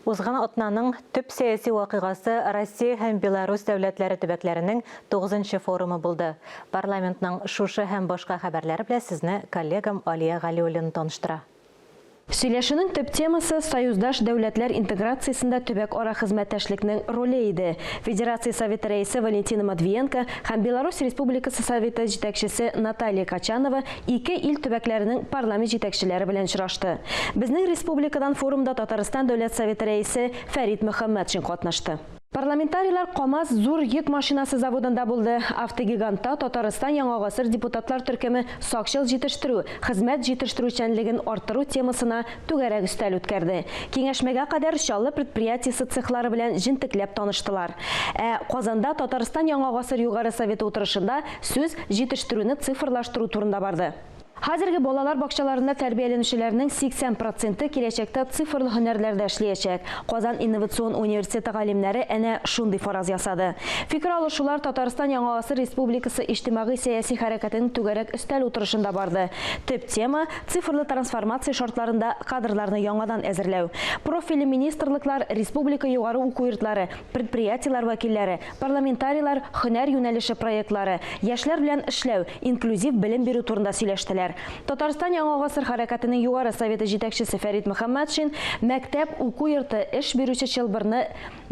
Узган отнаның төп сәяси вакыйгасы Россия һәм Беларусь дәүләтләре төбәкләренең 9-нчы форумы булды. Парламентның шушы һәм башка хәбәрләре белән сезне коллегам Алия Галиуллина таныштыра. Сөйләшүнең төп темасы союздаш дәүләтләр интеграциясендә төбәк ара хезмәттәшлекнең роле иде. Федерация Советы рәисе Валентина Матвиенко һәм Беларусь Республикасы Советы җитәкчесе Наталья Качанова ике ил төбәкләренең парламент җитәкчеләре белән очрашты. Безнең республикадан форумда Татарстан Дәүләт Советы рәисе Фәрит Мөхәммәтшин катнашты. Парламентарийлар КАМАЗ зур йөк машинасы заводында булды. Автогигантта Татарстан Яңа гасыр депутатлар төркеме сакчыл җитештерү, хезмәт җитештерүчәнлеген арттыру темасына түгәрәк өстәл үткәрде. Киңәшмәгә кадәр чаллы предприятиесе цехлары белән җентекләп таныштылар. Казанда Татарстан Яңа гасыр югары советы утырышында сүз җитештерүне цифрлаштыру турында барды. Хәзерге балалар бакчаларында тәрбияләнүчеләрнең 80% киләчәктә цифрлы һөнәрләрдә эшләячәк. Казан инновацион университеты галимнәре әнә шундый фараз ясады. Фикер алышулар Татарстан Яңа гасыр республикасы иҗтимагый сәяси хәрәкәтенең түгәрәк өстәл утырышында барды. Төп тема цифрлы трансформация шартларында кадрларны яңадан әзерләү. Профильле министрлыклар, республика югары уку йортлары, предприятиелар вәкилләре, парламентарийлар һөнәр юнәлеше проектлары, яшьләр белән эшләү, инклюзив белем бирү турында сөйләштеләр. Татарстан Яңа гасыр хәрәкәтенең югары советы җитәкчесе Фәрит Мөхәммәтшин мәктәп уку йорты эш бирүче чылбырны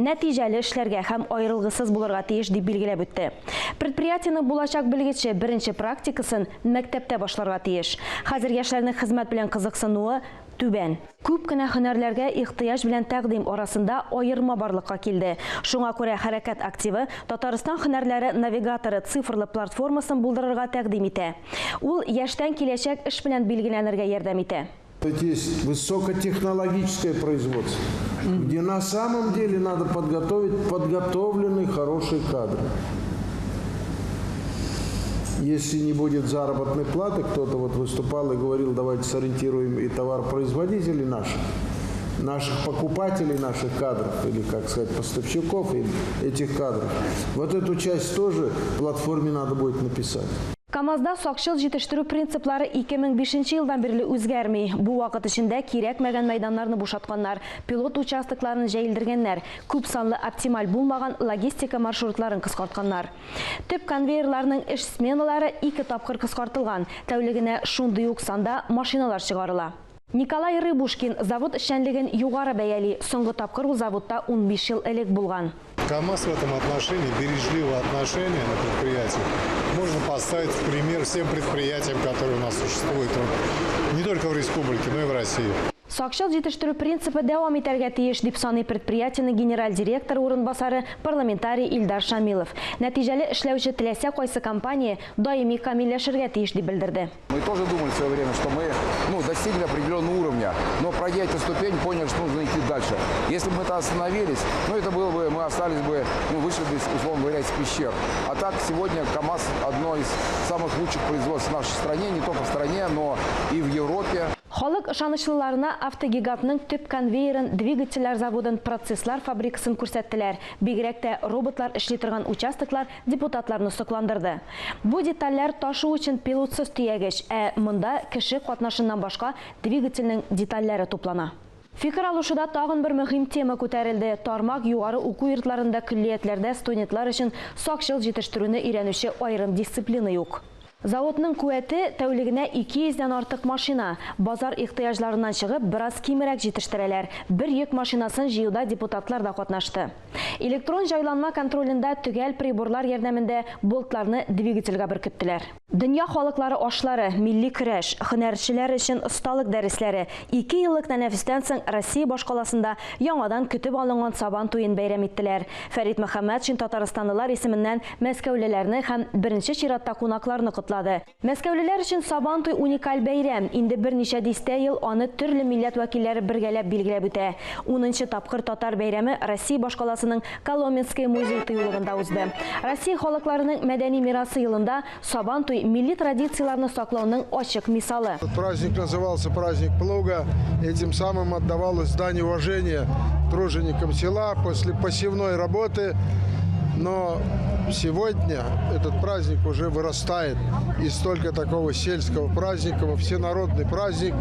нәтиҗәле эшләргә һәм аерылгысыз булырга тиеш дип билгеләп үтте. Предприятиеның булачак белгече беренче практикасын мәктәптә башларга тиеш. Хәзер яшьләрнең хезмәт белән кызыксынуы түбән. Күп кенә һөнәрләргә ихтыяҗ белән тәкъдим арасында аерма барлыкка килде. Шуңа күрә хәрәкәт активы Татарстан һөнәрләре навигаторы цифрлы платформасын булдырырга тәкъдим итә. Ул яшьтән киләчәк эш белән билгеләнергә ярдәм итә. Есть высокотехнологическое производство, где на самом деле надо подготовить подготовленный хороший кадр. Если не будет заработной платы, кто-то вот выступал и говорил, давайте сориентируем и товаропроизводителей наших покупателей, наших кадров, или, как сказать, поставщиков этих кадров. Вот эту часть тоже в платформе надо будет написать. КАМАЗда сакчыл җитештерү принциплары 2005 елдан бирле үзгәрми. Бу вакыт эчендә кирәкмәгән мәйданнарны бушатканнар, пилот участокларын җәелдергәннәр, күп санлы оптималь булмаган логистика маршрутларын кыскартканнар. Төп конвейерларның эш сменалары 2 тапкыр кыскартылган. Тәүлегенә шундый ук санда машиналар чыгарыла. Николай Рыбушкин завод эшчәнлеген югары бәяли. Соңгы тапкыр ул заводта 15 ел элек булган. КАМАЗ в этом отношении, бережливое отношение на предприятии, можно поставить в пример всем предприятиям, которые у нас существуют не только в республике, но и в России. Сакчыл җитештерү принципы дәвам итәргә тиеш дип саный предприятиеның генераль директор урынбасары парламентарий Илдар Шамилов. Нәтиҗәле эшләүче теләсә кайсы компания даими камилләшергә тиеш дип белдерде. Мы тоже думали в свое время, что мы достигли определенного уровня, но пройдя эту ступень, поняли, что нужно идти дальше. Если бы мы это остановились, это было бы, мы остались бы, вышли бы, условно говоря, из пещер. А так сегодня КАМАЗ одно из самых лучших производств в нашей стране, не только в стране, но и в Европе. Халык ышанычлыларына автогигантның төп конвейерын, двигательләр заводын, процесслар фабрикасын күрсәттеләр. Бигрәк тә роботлар эшли торган участоклар депутатларны сокландырды. Бу детальләр ташу өчен пилотсыз төягеч, монда кеше катнашыннан башка двигательнең детальләре туплана. Фикер алышуда тагын бер мөһим тема күтәрелде. Тармак югары уку йортларында, көллиятләрдә студентлар өчен сакчыл җитештерүне өйрәнүче аерым дисциплина юк. Заводның куәте тәүлегенә 200-дән артык машина. Базар ихтыяҗларыннан чыгып, бераз кимерәк җитештерәләр. Бер йөк машинасын җыюда депутатлар да катнашты. Электрон җайланма контролендә төгәл приборлар ярдәмендә болтларны двигательгә беркеттеләр. Дөнья халыклары ашлары, милли көрәш, һөнәрчеләр өчен осталык дәресләре. 2 еллык тәнәфестән соң Россия башкаласында яңадан көтеп алынган Сабан туен бәйрәм иттеләр. Фәрит Мөхәммәтшин Татарстанлылар исеменнән мәскәүлеләрне һәм беренче чиратта кунакларны котлады. Мәскәүлеләр өчен Сабан туй уникаль бәйрәм. Инде берничә дистә ел аны төрле милләт вәкилләре бергәләп билгеләп үтә. 10нчы тапкыр татар бәйрәме Россия башкаласының Коломенское музей-тыюлыгында узды. Россия халыкларының мәдәни мирасы елында Сабан туй милли традицияларны саклауның ачык мисалы. Праздник назывался праздник плуга. Этим самым отдавалось дань уважения труженикам села после посевной работы. Но сегодня этот праздник уже вырастает из только такого сельского праздника, всенародный праздник,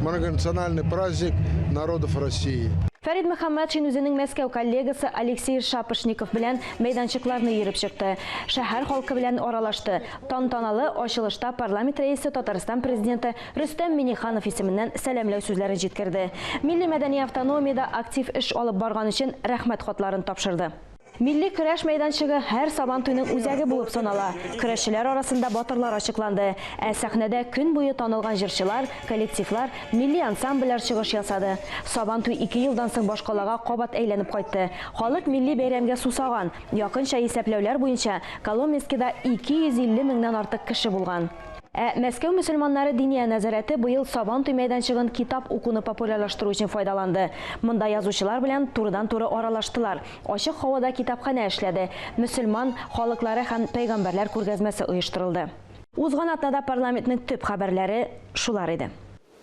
многонациональный праздник народов России. Фәрид Мөхәммәтшин үзенең Мәскәү коллегасы Алексей Шапошников белән мәйданчыкларны йөреп чыкты. Шәһәр халкы белән аралашты. Тантаналы ачылышта парламент рәисе Татарстан президенты Рөстәм Миңнеханов исеменнән сәламләү сүзләрен җиткерде. Милли мәдәни автономиядә актив эш алып барган өчен рәхмәт хатларын тапшырды. Милли көрәш мәйданчыгы һәр Сабантуйның үзәге булып санала. Көрәшчеләр арасында батырлар ачыкланды. Ә сәхнәдә көн буе танылган җырчылар, коллективлар, милли ансамбльләр чыгыш ясады. Сабантуй 2 елдан соң башкалага кабат әйләнеп кайтты. Халык милли бәйрәмгә сусаган. Якынча исәпләүләр буенча Коломенскида 250 меңнән артык кеше булган. Мәскәү мөселманнары диния нәзарәте быел Сабантуй мәйданчыгын китап укуны популярлаштыру өчен файдаланды. Монда язучылар белән турыдан-туры аралаштылар. Ачык һавада китапханә эшләде. Мөселман халыклары һәм пәйгамбәрләр күргәзмәсе оештырылды. Узган атнада парламентның төп хәбәрләре шулар иде.